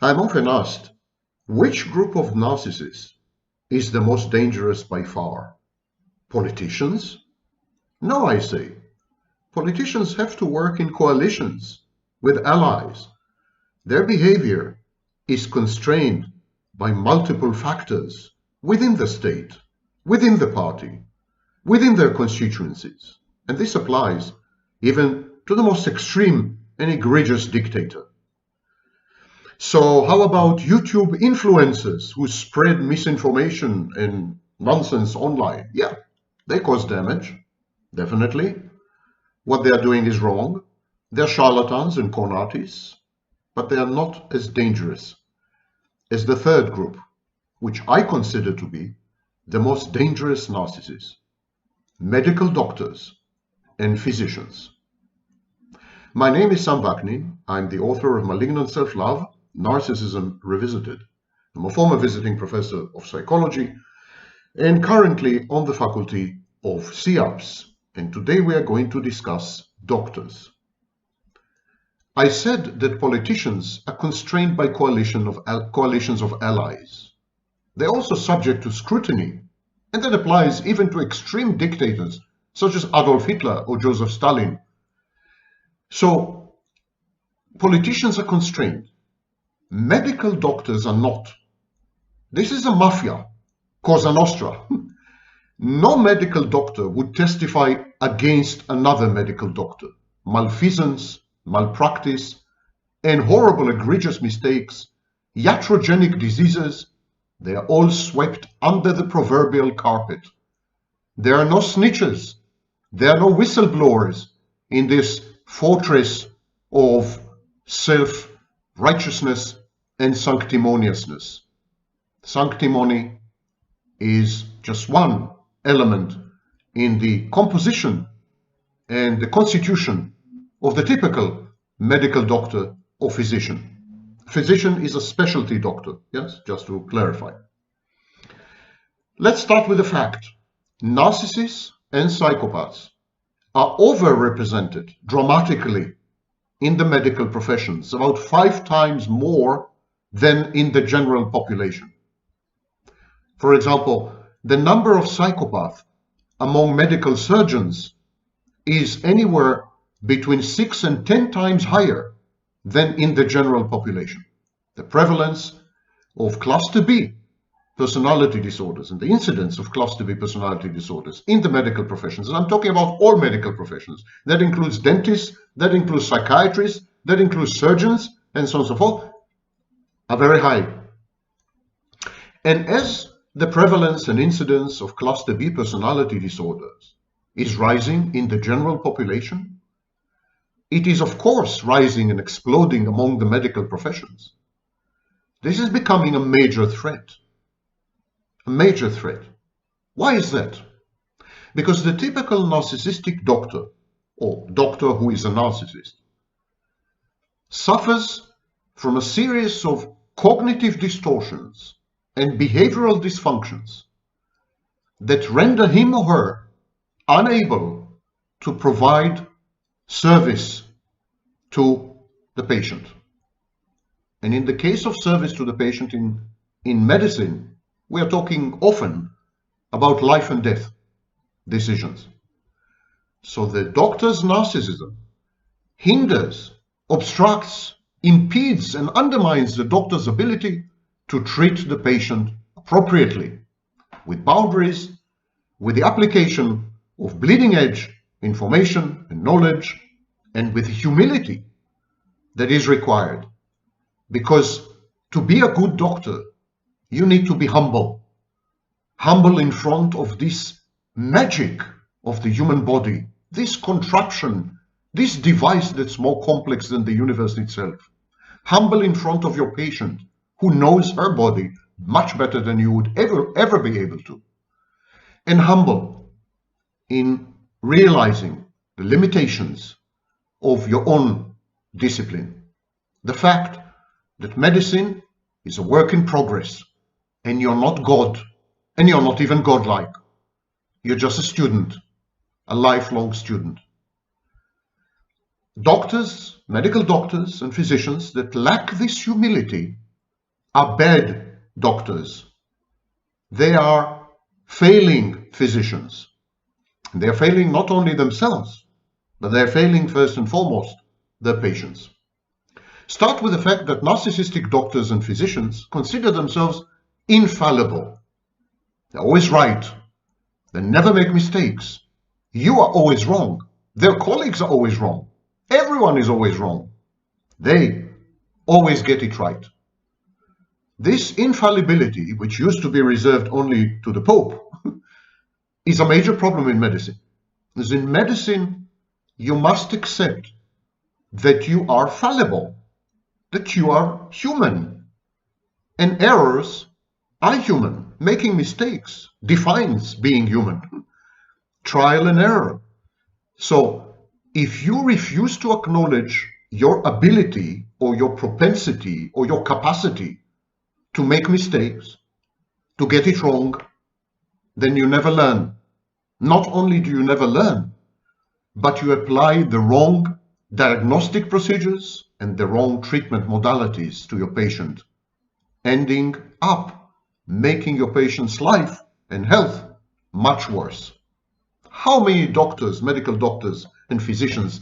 I'm often asked, which group of narcissists is the most dangerous by far? Politicians? No, I say. Politicians have to work in coalitions with allies. Their behavior is constrained by multiple factors within the state, within the party, within their constituencies. And this applies even to the most extreme and egregious dictator. So how about YouTube influencers who spread misinformation and nonsense online? Yeah, they cause damage, definitely. What they are doing is wrong. They're charlatans and con artists, but they are not as dangerous as the third group, which I consider to be the most dangerous narcissists: medical doctors and physicians. My name is Sam Vaknin. I'm the author of Malignant Self-Love, Narcissism Revisited. I'm a former visiting professor of psychology and currently on the faculty of CIAPS. And today we are going to discuss doctors. I said that politicians are constrained by coalitions of allies. They're also subject to scrutiny, and that applies even to extreme dictators such as Adolf Hitler or Joseph Stalin. So politicians are constrained. Medical doctors are not. This is a mafia, Cosa Nostra. No medical doctor would testify against another medical doctor. Malfeasance, malpractice, and horrible egregious mistakes, iatrogenic diseases, they are all swept under the proverbial carpet. There are no snitches. There are no whistleblowers in this fortress of self-righteousness and sanctimoniousness. Sanctimony is just one element in the composition and the constitution of the typical medical doctor or physician. Physician is a specialty doctor, yes, just to clarify. Let's start with the fact. Narcissists and psychopaths are overrepresented dramatically in the medical professions, about 5 times more than in the general population. For example, the number of psychopaths among medical surgeons is anywhere between 6 and 10 times higher than in the general population. The prevalence of cluster B personality disorders and the incidence of cluster B personality disorders in the medical professions, and I'm talking about all medical professions, that includes dentists, that includes psychiatrists, that includes surgeons, and so on and so forth, are very high. And as the prevalence and incidence of cluster B personality disorders is rising in the general population, it is of course rising and exploding among the medical professions. This is becoming a major threat. A major threat. Why is that? Because the typical narcissistic doctor, or doctor who is a narcissist, suffers from a series of cognitive distortions and behavioral dysfunctions that render him or her unable to provide service to the patient. And in the case of service to the patient in medicine, we are talking often about life and death decisions. So the doctor's narcissism hinders, obstructs, impedes, and undermines the doctor's ability to treat the patient appropriately, with boundaries, with the application of bleeding edge information and knowledge, and with humility that is required. Because to be a good doctor, you need to be humble. Humble in front of this magic of the human body, this contraption, this device that's more complex than the universe itself. Humble in front of your patient, who knows her body much better than you would ever be able to. And humble in realizing the limitations of your own discipline. The fact that medicine is a work in progress, and you're not God, and you're not even godlike. You're just a student, a lifelong student. Doctors, medical doctors and physicians that lack this humility are bad doctors. They are failing physicians. They're failing not only themselves, but they're failing first and foremost their patients. Start with the fact that narcissistic doctors and physicians consider themselves infallible. They're always right. They never make mistakes. You are always wrong. Their colleagues are always wrong. Everyone is always wrong. They always get it right. This infallibility, which used to be reserved only to the Pope, is a major problem in medicine. Because in medicine, you must accept that you are fallible, that you are human, and errors are human. Making mistakes defines being human. Trial and error. So if you refuse to acknowledge your ability or your propensity or your capacity to make mistakes, to get it wrong, then you never learn. Not only do you never learn, but you apply the wrong diagnostic procedures and the wrong treatment modalities to your patient, ending up making your patient's life and health much worse. How many doctors, medical doctors and physicians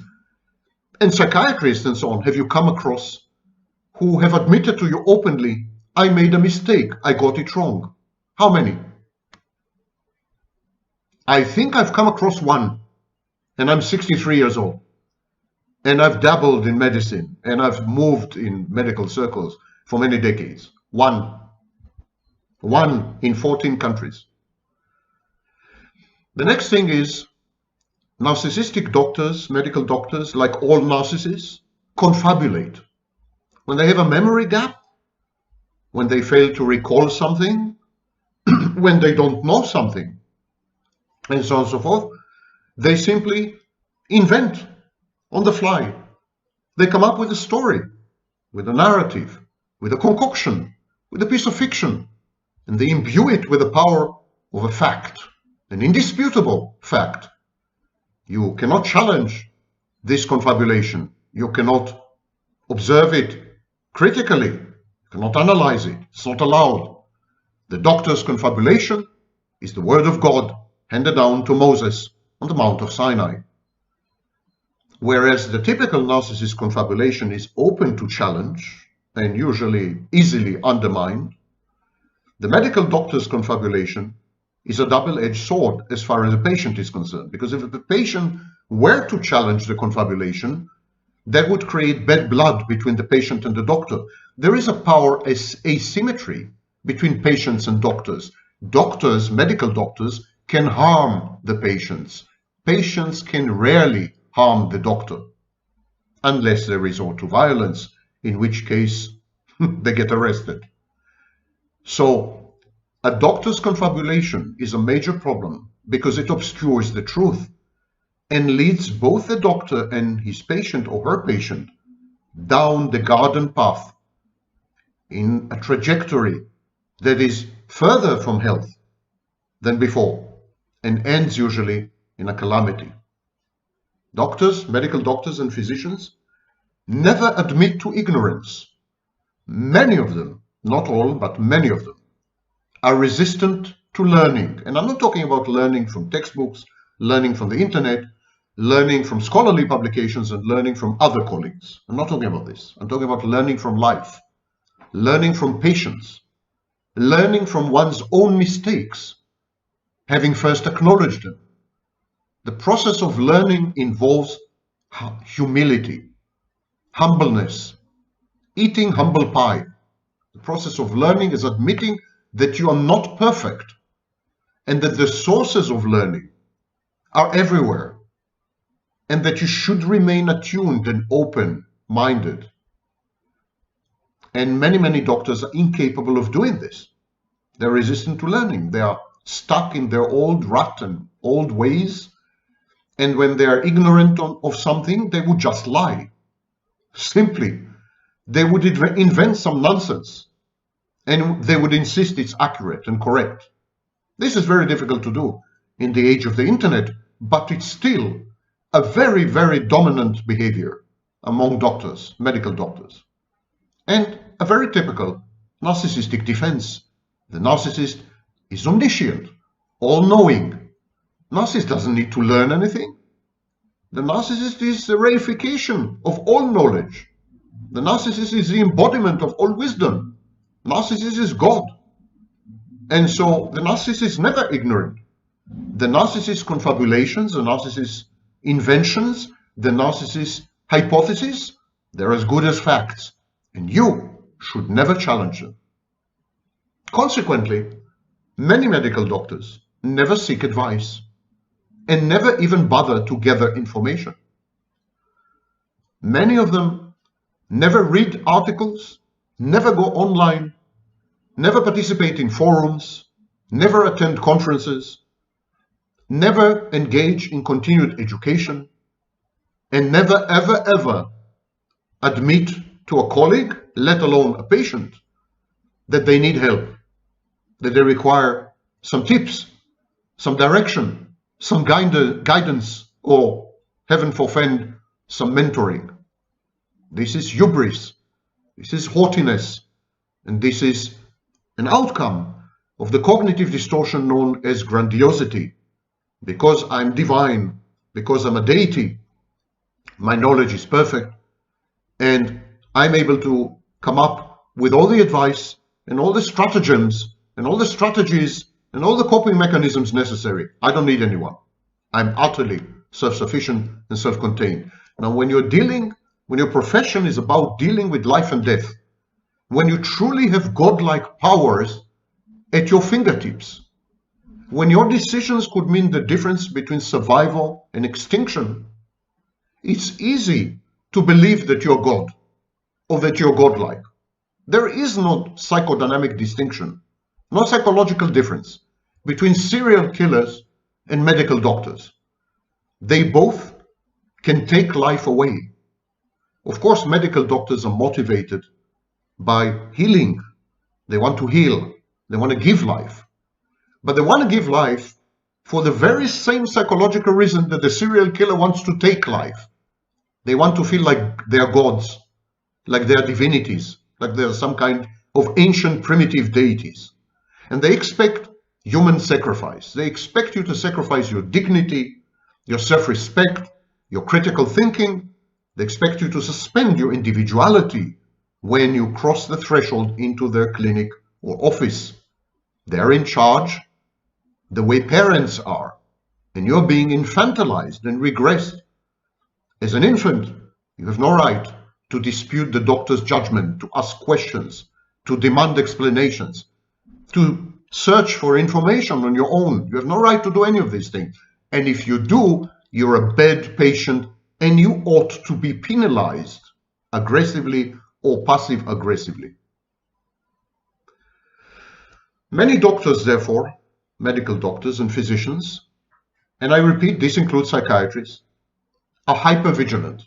and psychiatrists and so on have you come across who have admitted to you openly, I made a mistake, I got it wrong? How many? I think I've come across one, and I'm 63 years old, and I've dabbled in medicine, and I've moved in medical circles for many decades. One in 14 countries. The next thing is narcissistic doctors, medical doctors, like all narcissists, confabulate. When they have a memory gap, when they fail to recall something, when they don't know something, and so on and so forth, they simply invent on the fly. They come up with a story, with a narrative, with a concoction, with a piece of fiction, and they imbue it with the power of a fact, an indisputable fact. You cannot challenge this confabulation. You cannot observe it critically. You cannot analyze it. It's not allowed. The doctor's confabulation is the word of God handed down to Moses on the Mount of Sinai. Whereas the typical narcissist confabulation is open to challenge and usually easily undermined, the medical doctor's confabulation is a double-edged sword as far as the patient is concerned. Because if the patient were to challenge the confabulation, that would create bad blood between the patient and the doctor. There is a power asymmetry between patients and doctors. Doctors, medical doctors, can harm the patients. Patients can rarely harm the doctor, unless they resort to violence, in which case they get arrested. So a doctor's confabulation is a major problem because it obscures the truth and leads both the doctor and his patient or her patient down the garden path in a trajectory that is further from health than before and ends usually in a calamity. Doctors, medical doctors and physicians never admit to ignorance. Many of them, not all, but many of them, are resistant to learning. And I'm not talking about learning from textbooks, learning from the internet, learning from scholarly publications, and learning from other colleagues. I'm not talking about this. I'm talking about learning from life, learning from patience, learning from one's own mistakes, having first acknowledged them. The process of learning involves humility, humbleness, eating humble pie. The process of learning is admitting that you are not perfect and that the sources of learning are everywhere and that you should remain attuned and open-minded. And many doctors are incapable of doing this. They're resistant to learning. They are stuck in their old rut and old ways. And when they are ignorant of something, they would just lie. Simply, they would invent some nonsense and they would insist it's accurate and correct. This is very difficult to do in the age of the internet, but it's still a very dominant behavior among doctors, medical doctors, and a very typical narcissistic defense. The narcissist is omniscient, all-knowing. Narcissist doesn't need to learn anything. The narcissist is the reification of all knowledge. The narcissist is the embodiment of all wisdom. Narcissist is God. And so the narcissist is never ignorant. The narcissist confabulations, the narcissist inventions, the narcissist hypotheses, they're as good as facts. And you should never challenge them. Consequently, many medical doctors never seek advice and never even bother to gather information. Many of them never read articles, never go online, never participate in forums, never attend conferences, never engage in continued education, and never ever admit to a colleague, let alone a patient, that they need help, that they require some tips, some direction, some guidance, or, heaven forfend, some mentoring. This is hubris, this is haughtiness, and this is an outcome of the cognitive distortion known as grandiosity. Because I'm divine, because I'm a deity, my knowledge is perfect, and I'm able to come up with all the advice and all the stratagems and all the strategies and all the coping mechanisms necessary. I don't need anyone. I'm utterly self-sufficient and self-contained. Now, when your profession is about dealing with life and death, when you truly have godlike powers at your fingertips, when your decisions could mean the difference between survival and extinction, it's easy to believe that you're God or that you're godlike. There is no psychodynamic distinction, no psychological difference between serial killers and medical doctors. They both can take life away. Of course, medical doctors are motivated by healing. They want to heal. They want to give life. But they want to give life for the very same psychological reason that the serial killer wants to take life. They want to feel like they are gods, like they are divinities, like they are some kind of ancient primitive deities. And they expect human sacrifice. They expect you to sacrifice your dignity, your self-respect, your critical thinking. They expect you to suspend your individuality when you cross the threshold into their clinic or office. They're in charge the way parents are, and you're being infantilized and regressed. As an infant, you have no right to dispute the doctor's judgment, to ask questions, to demand explanations, to search for information on your own. You have no right to do any of these things. And if you do, you're a bad patient and you ought to be penalized aggressively or passive-aggressively. Many doctors, therefore, medical doctors and physicians, and I repeat, this includes psychiatrists, are hypervigilant.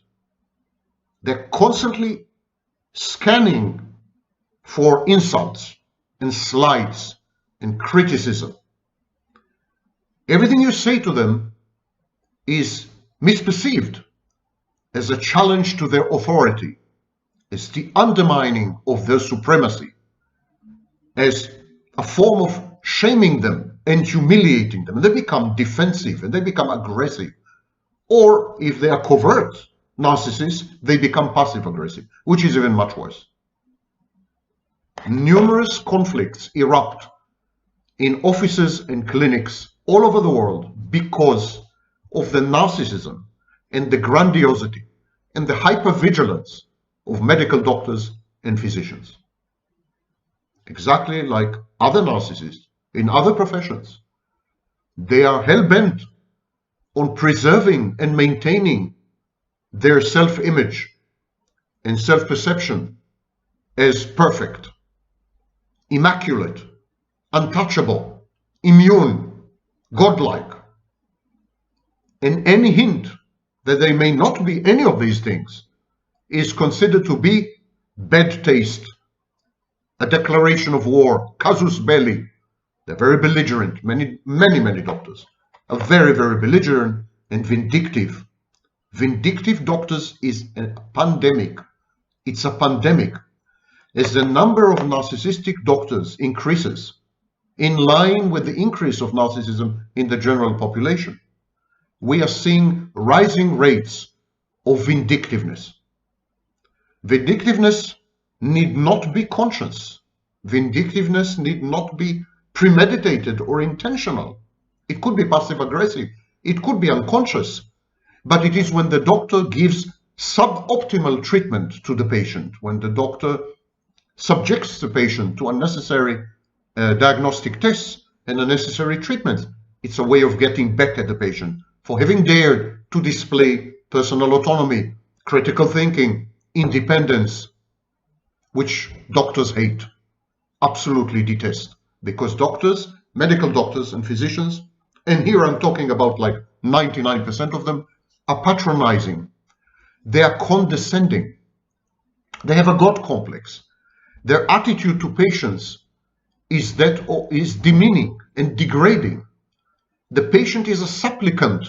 They're constantly scanning for insults and slights and criticism. Everything you say to them is misperceived as a challenge to their authority, as the undermining of their supremacy, as a form of shaming them and humiliating them. And they become defensive and they become aggressive. Or if they are covert narcissists, they become passive-aggressive, which is even much worse. Numerous conflicts erupt in offices and clinics all over the world because of the narcissism and the grandiosity and the hypervigilance of medical doctors and physicians. Exactly like other narcissists in other professions. They are hell-bent on preserving and maintaining their self-image and self-perception as perfect, immaculate, untouchable, immune, godlike. And any hint that they may not be any of these things is considered to be bad taste, a declaration of war, casus belli. They're very belligerent. Many doctors are very, very belligerent and vindictive. Vindictive doctors is a pandemic. It's a pandemic. as the number of narcissistic doctors increases, in line with the increase of narcissism in the general population, we are seeing rising rates of vindictiveness. Vindictiveness need not be conscious. Vindictiveness need not be premeditated or intentional. It could be passive-aggressive. It could be unconscious. But it is when the doctor gives suboptimal treatment to the patient, when the doctor subjects the patient to unnecessary diagnostic tests and unnecessary treatments. It's a way of getting back at the patient for having dared to display personal autonomy, critical thinking, independence, which doctors hate, absolutely detest, because doctors, medical doctors and physicians, and here I'm talking about like 99% of them, are patronizing. They are condescending. They have a God complex. Their attitude to patients is demeaning and degrading. The patient is a supplicant,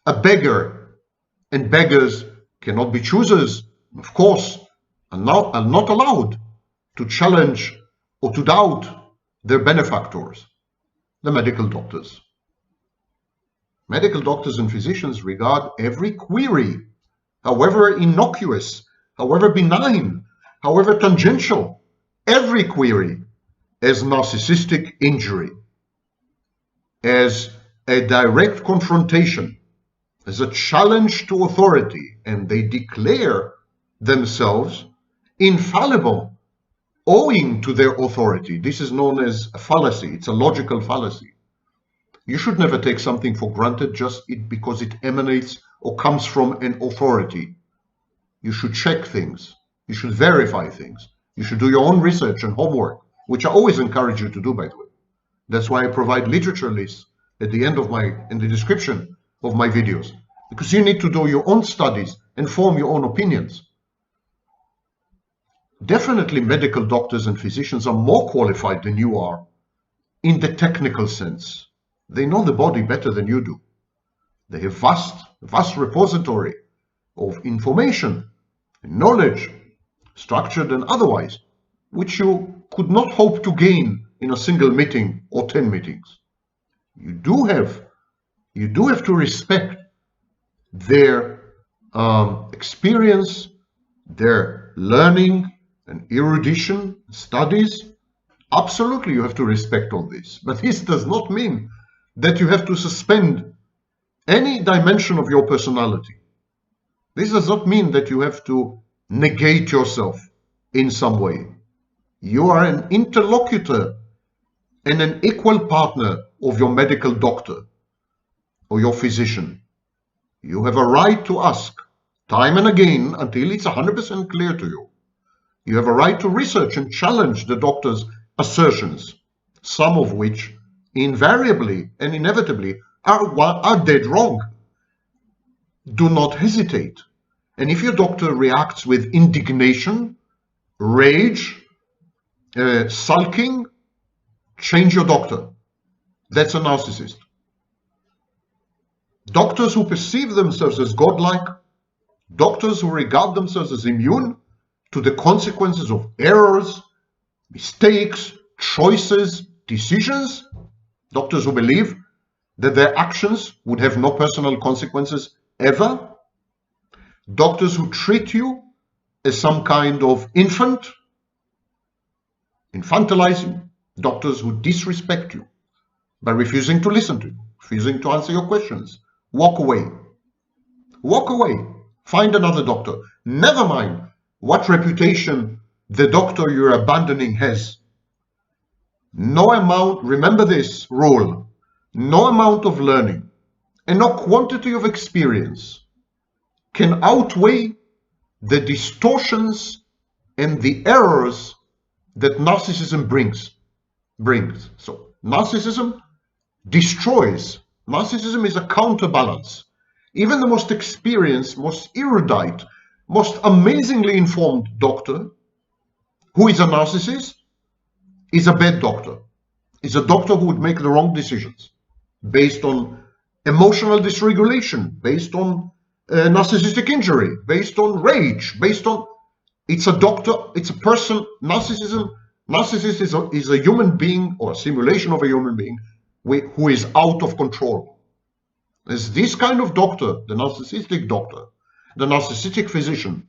a beggar, and beggars cannot be choosers, of course, are not allowed to challenge or to doubt their benefactors, the medical doctors. Medical doctors and physicians regard every query, however innocuous, however benign, however tangential, every query as narcissistic injury, as a direct confrontation, as a challenge to authority, and they declare themselves infallible owing to their authority. This is known as a fallacy. It's a logical fallacy. You should never take something for granted just because it emanates or comes from an authority. You should check things. You should verify things. You should do your own research and homework, which I always encourage you to do, by the way. That's why I provide literature lists at the end of in the description of my videos, because you need to do your own studies and form your own opinions. Definitely medical doctors and physicians are more qualified than you are in the technical sense. They know the body better than you do. They have vast repository of information and knowledge, structured and otherwise, which you could not hope to gain in a single meeting or 10 meetings. You do have to respect their experience, their learning and erudition, studies. Absolutely, you have to respect all this. But this does not mean that you have to suspend any dimension of your personality. This does not mean that you have to negate yourself in some way. You are an interlocutor and an equal partner of your medical doctor or your physician. You have a right to ask time and again until it's 100% clear to you. You have a right to research and challenge the doctor's assertions, some of which invariably and inevitably are dead wrong. Do not hesitate. And if your doctor reacts with indignation, rage, sulking, change your doctor. That's a narcissist. Doctors who perceive themselves as godlike, doctors who regard themselves as immune to the consequences of errors, mistakes, choices, decisions, doctors who believe that their actions would have no personal consequences ever, doctors who treat you as some kind of infant, infantilizing, doctors who disrespect you by refusing to listen to you, refusing to answer your questions. Walk away. Walk away. Find another doctor. Never mind what reputation the doctor you're abandoning has. No amount, remember this rule, no amount of learning and no quantity of experience can outweigh the distortions and the errors that narcissism brings. So narcissism destroys. Narcissism is a counterbalance. Even the most experienced, most erudite, most amazingly informed doctor who is a narcissist is a bad doctor. Is a doctor who would make the wrong decisions based on emotional dysregulation, based on narcissistic injury, based on rage, based on It's a doctor, it's a person. Narcissist is a human being, or a simulation of a human being who is out of control. It's this kind of doctor, the narcissistic doctor, the narcissistic physician,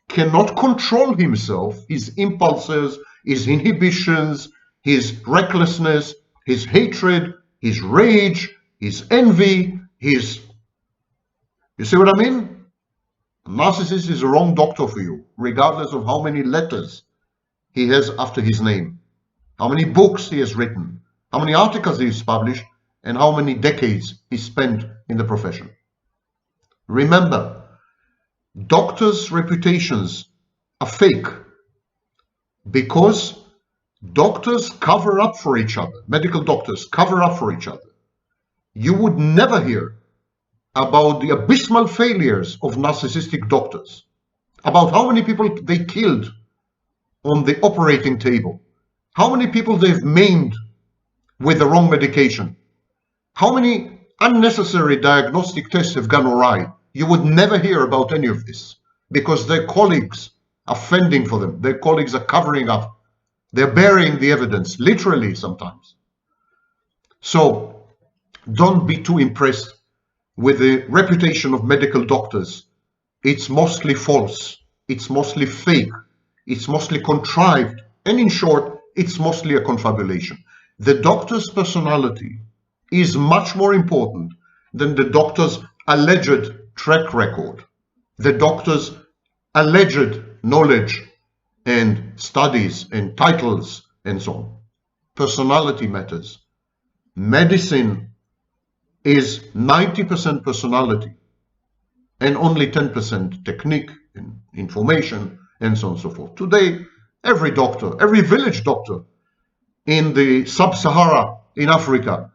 cannot control himself, his impulses, his inhibitions, his recklessness, his hatred, his rage, his envy, his... You see what I mean? A narcissist is the wrong doctor for you, regardless of how many letters he has after his name, how many books he has written, how many articles he has published, and how many decades he spent in the profession. Remember, doctors' reputations are fake because doctors cover up for each other. Medical doctors cover up for each other. You would never hear about the abysmal failures of narcissistic doctors, about how many people they killed on the operating table, how many people they've maimed with the wrong medication, how many unnecessary diagnostic tests have gone awry. You would never hear about any of this because their colleagues are fending for them. Their colleagues are covering up. They're burying the evidence, literally sometimes. So don't be too impressed with the reputation of medical doctors. It's mostly false. It's mostly fake. It's mostly contrived. And in short, it's mostly a confabulation. The doctor's personality is much more important than the doctor's alleged track record, the doctor's alleged knowledge and studies and titles and so on. Personality matters. Medicine is 90% personality and only 10% technique and information and so on and so forth. Today, every doctor, every village doctor in the sub-Sahara in Africa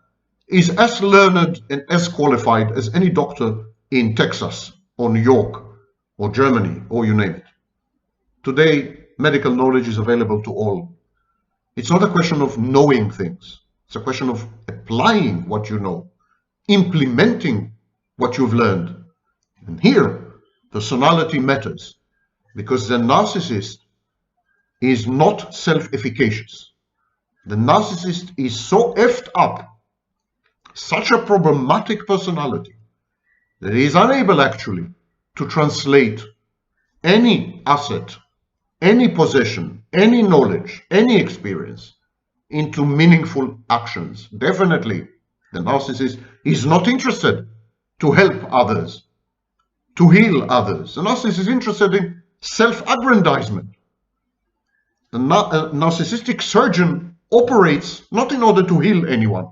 is as learned and as qualified as any doctor in Texas or New York or Germany or you name it. Today, medical knowledge is available to all. It's not a question of knowing things. It's a question of applying what you know, implementing what you've learned. And here, personality matters because the narcissist is not self-efficacious. The narcissist is so effed up, such a problematic personality, that he is unable actually to translate any asset, any possession, any knowledge, any experience into meaningful actions. Definitely, the narcissist is not interested to help others, to heal others. The narcissist is interested in self-aggrandizement. The narcissistic surgeon operates not in order to heal anyone,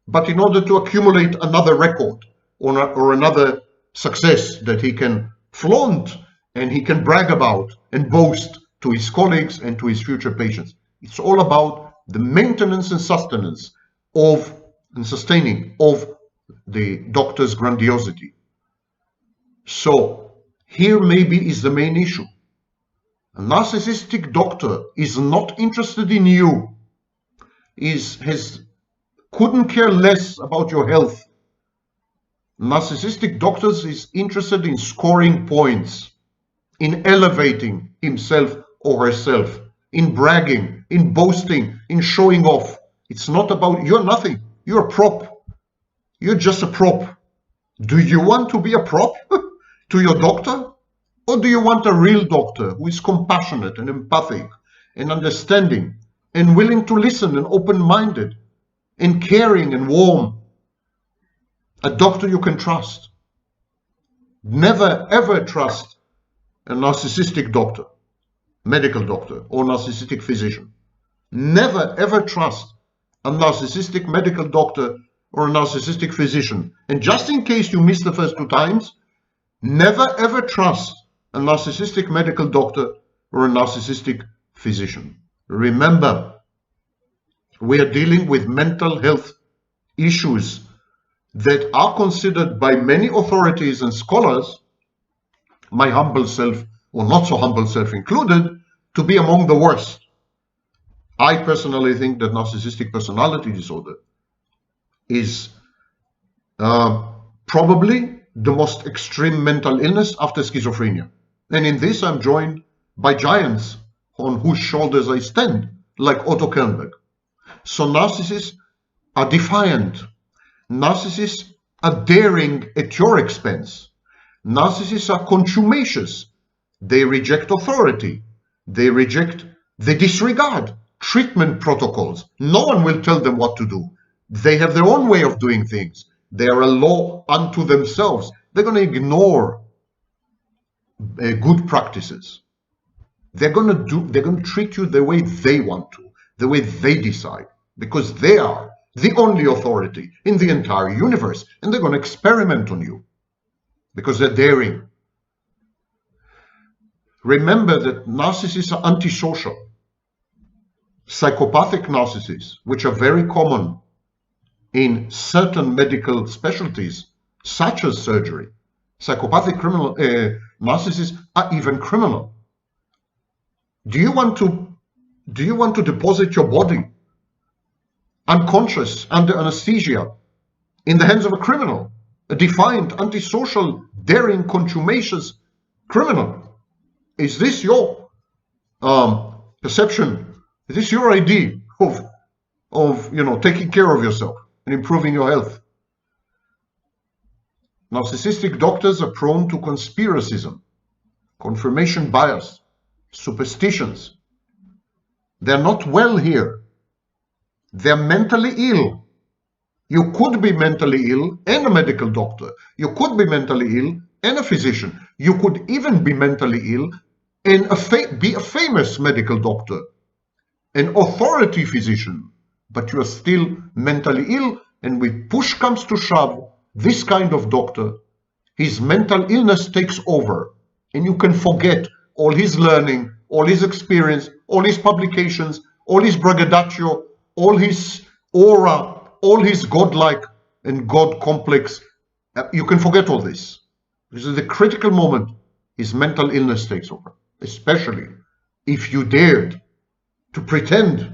but in order to accumulate another record or another success that he can flaunt and he can brag about and boast to his colleagues and to his future patients. It's all about the maintenance and sustenance of and sustaining of the doctor's grandiosity. So here maybe is the main issue. A narcissistic doctor is not interested in you, couldn't care less about your health. Narcissistic doctors is interested in scoring points, in elevating himself or herself, in bragging, in boasting, in showing off. It's not about, you're nothing, you're a prop. You're just a prop. Do you want to be a prop to your doctor? Or do you want a real doctor who is compassionate and empathic and understanding and willing to listen and open-minded and caring and warm? A doctor you can trust. Never ever trust a narcissistic doctor, medical doctor, or narcissistic physician. Never ever trust a narcissistic medical doctor or a narcissistic physician. And just in case you missed the first two times, never ever trust a narcissistic medical doctor or a narcissistic physician. Remember, we are dealing with mental health issues that are considered by many authorities and scholars, my humble self or not so humble self included, to be among the worst. I personally think that narcissistic personality disorder is probably the most extreme mental illness after schizophrenia. And in this I'm joined by giants on whose shoulders I stand, like Otto Kernberg. So narcissists are defiant. Narcissists are daring at your expense. Narcissists are contumacious. They reject authority. They disregard treatment protocols. No one will tell them what to do. They have their own way of doing things. They are a law unto themselves. They're going to ignore good practices. They're going to treat you the way they want to, the way they decide, because they are the only authority in the entire universe, and they're going to experiment on you because they're daring. Remember that narcissists are antisocial. Psychopathic narcissists, which are very common in certain medical specialties, such as surgery, psychopathic narcissists are even criminal. Do you want to deposit your body unconscious under anesthesia in the hands of a criminal, a defiant, antisocial, daring, contumacious criminal? Is this your perception? Is this your idea of taking care of yourself and improving your health? Narcissistic doctors are prone to conspiracism, confirmation bias, superstitions. They're not well here. They're mentally ill. You could be mentally ill and a medical doctor. You could be mentally ill and a physician. You could even be mentally ill and be a famous medical doctor, an authority physician, but you are still mentally ill, and when push comes to shove, this kind of doctor, his mental illness takes over, and you can forget all his learning, all his experience, all his publications, all his braggadocio, all his aura, all his godlike and god complex. You can forget all this. This is the critical moment his mental illness takes over, especially if you dared to pretend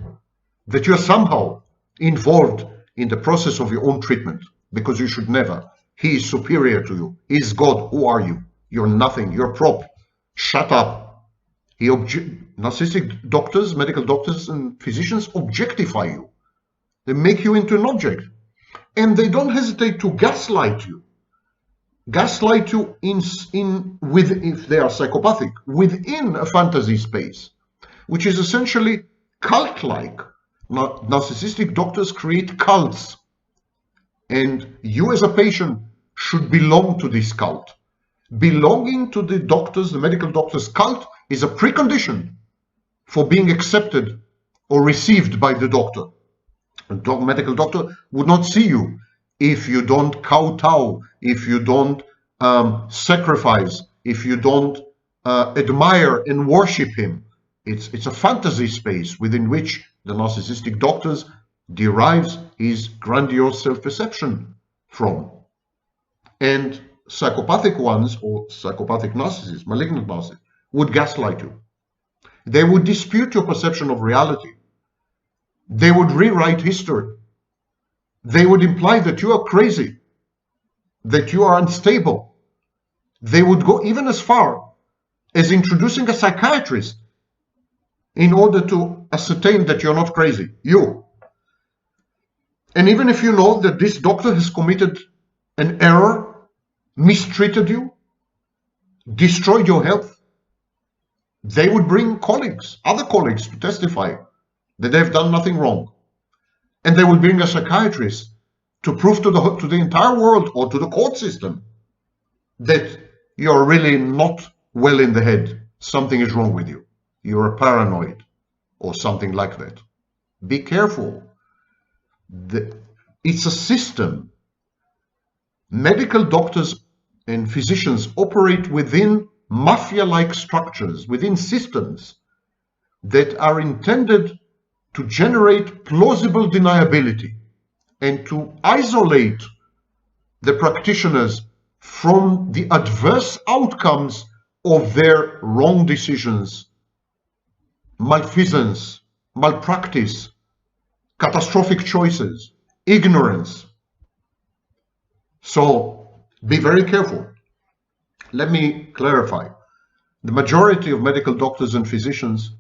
that you're somehow involved in the process of your own treatment, because you should never. He is superior to you. He is God. Who are you? You're nothing. You're a prop. Shut up. Narcissistic doctors, medical doctors and physicians objectify you. They make you into an object. And they don't hesitate to gaslight you. Gaslight you if they are psychopathic, within a fantasy space, which is essentially cult-like. Narcissistic doctors create cults, and you as a patient should belong to this cult. Belonging to the medical doctor's cult is a precondition for being accepted or received by the doctor. A medical doctor would not see you if you don't kowtow, if you don't sacrifice, if you don't admire and worship him. It's a fantasy space within which the narcissistic doctor derives his grandiose self-perception from. And psychopathic ones, or psychopathic narcissists, malignant narcissists, would gaslight you. They would dispute your perception of reality. They would rewrite history. They would imply that you are crazy, that you are unstable. They would go even as far as introducing a psychiatrist in order to ascertain that you're not crazy, you. And even if you know that this doctor has committed an error, mistreated you, destroyed your health, they would bring other colleagues to testify that they've done nothing wrong. And they will bring a psychiatrist to prove to the entire world or to the court system that you're really not well in the head. Something is wrong with you. You're a paranoid or something like that. Be careful. It's a system. Medical doctors and physicians operate within mafia-like structures, within systems that are intended to generate plausible deniability and to isolate the practitioners from the adverse outcomes of their wrong decisions, malfeasance, malpractice, catastrophic choices, ignorance. So be very careful. Let me clarify. The majority of medical doctors and physicians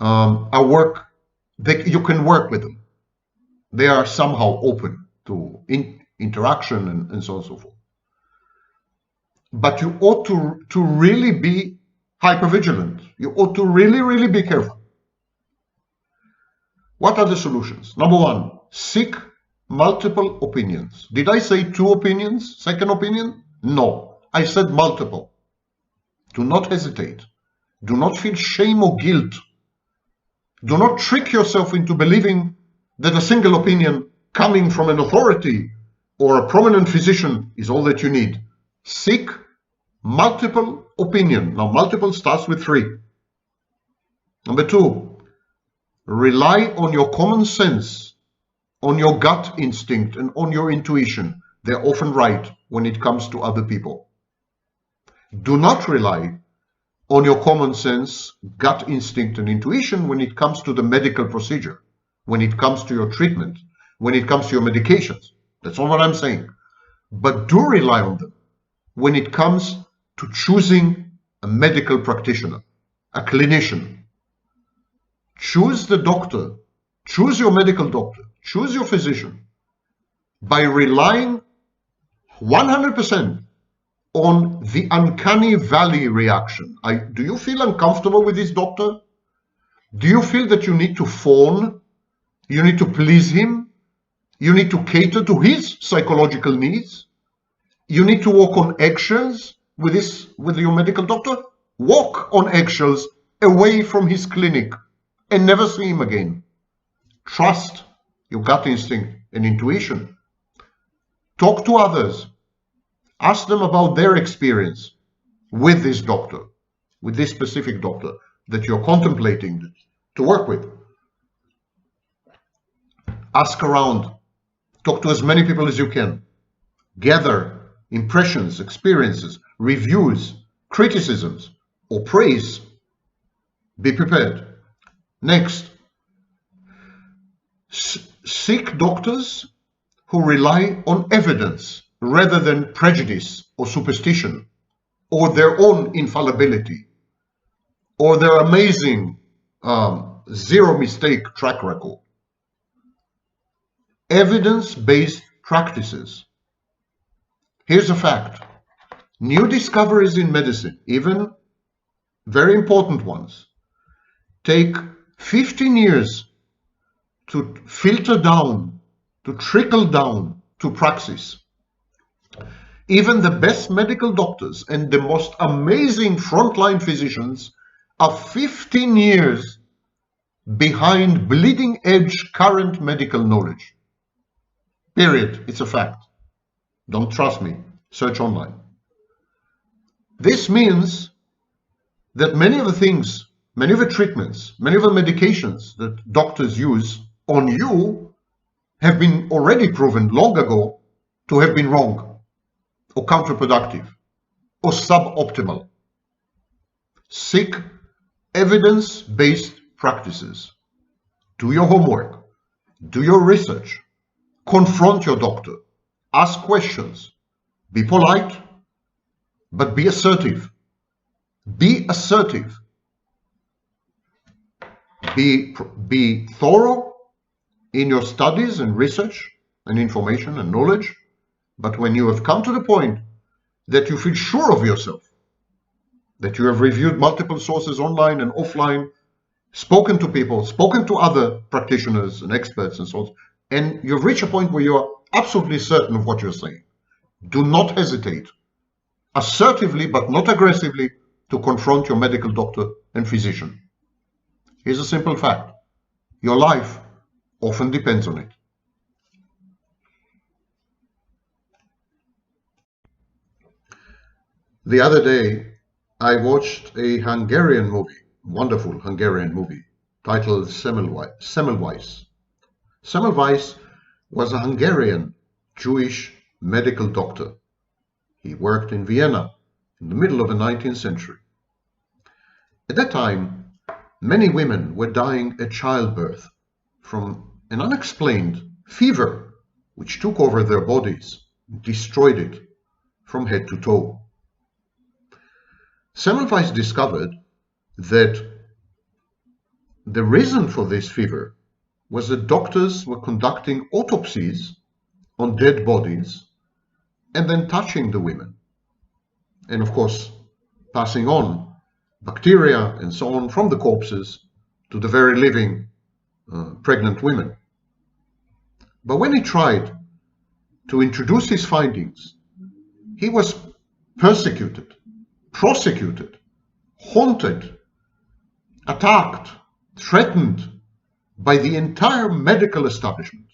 you can work with them. They are somehow open to interaction and so on and so forth. But you ought to really be hypervigilant. You ought to really, really be careful. What are the solutions? Number one, seek multiple opinions. Did I say 2 opinions? Second opinion? No, I said multiple. Do not hesitate. Do not feel shame or guilt. Do not trick yourself into believing that a single opinion coming from an authority or a prominent physician is all that you need. Seek multiple opinion. Now, multiple starts with 3. Number 2, rely on your common sense, on your gut instinct, and on your intuition. They're often right when it comes to other people. Do not rely on your common sense, gut instinct, and intuition when it comes to the medical procedure, when it comes to your treatment, when it comes to your medications. That's not what I'm saying. But do rely on them when it comes to choosing a medical practitioner, a clinician. Choose the doctor, choose your medical doctor, choose your physician by relying 100% on the uncanny valley reaction. Do you feel uncomfortable with this doctor? Do you feel that you need to fawn? You need to please him? You need to cater to his psychological needs? You need to walk on eggshells with your medical doctor? Walk on eggshells away from his clinic and never see him again. Trust your gut instinct and intuition. Talk to others. Ask them about their experience with this doctor, with this specific doctor that you're contemplating to work with. Ask around. Talk to as many people as you can. Gather impressions, experiences, reviews, criticisms, or praise. Be prepared. Next, seek doctors who rely on evidence rather than prejudice or superstition, or their own infallibility, or their amazing zero mistake track record. Evidence-based practices. Here's a fact. New discoveries in medicine, even very important ones, take 15 years to filter down, to trickle down to praxis. Even the best medical doctors and the most amazing frontline physicians are 15 years behind bleeding edge current medical knowledge. Period. It's a fact. Don't trust me. Search online. This means that many of the things, many of the treatments, many of the medications that doctors use on you have been already proven long ago to have been wrong, or counterproductive, or suboptimal. Seek evidence-based practices. Do your homework. Do your research. Confront your doctor. Ask questions. Be polite, but be assertive. Be assertive. Be thorough in your studies and research and information and knowledge. But when you have come to the point that you feel sure of yourself, that you have reviewed multiple sources online and offline, spoken to people, spoken to other practitioners and experts and so on, and you've reached a point where you are absolutely certain of what you're saying, do not hesitate, assertively but not aggressively, to confront your medical doctor and physician. Here's a simple fact. Your life often depends on it. The other day, I watched a Hungarian movie, wonderful Hungarian movie, titled Semmelweis. Semmelweis was a Hungarian Jewish medical doctor. He worked in Vienna in the middle of the 19th century. At that time, many women were dying at childbirth from an unexplained fever which took over their bodies, destroyed it from head to toe. Semmelweis discovered that the reason for this fever was that doctors were conducting autopsies on dead bodies and then touching the women. And of course, passing on bacteria and so on from the corpses to the very living pregnant women. But when he tried to introduce his findings, he was persecuted, prosecuted, haunted, attacked, threatened by the entire medical establishment.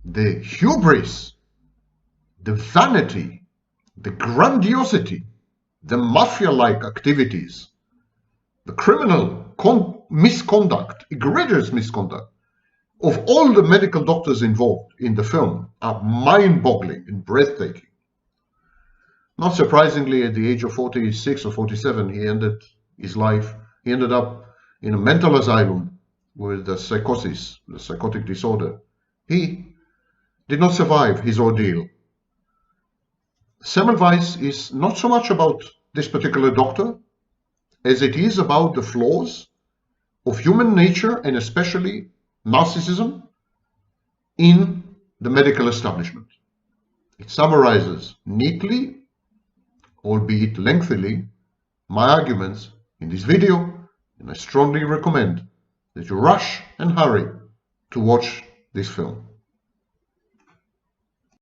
The hubris, the vanity, the grandiosity, the mafia-like activities, the criminal misconduct, egregious misconduct of all the medical doctors involved in the film are mind-boggling and breathtaking. Not surprisingly, at the age of 46 or 47, he ended his life. He ended up in a mental asylum with a psychosis, a psychotic disorder. He did not survive his ordeal. Semmelweis is not so much about this particular doctor as it is about the flaws of human nature and especially narcissism in the medical establishment. It summarizes neatly, albeit lengthily, my arguments in this video, and I strongly recommend that you rush and hurry to watch this film.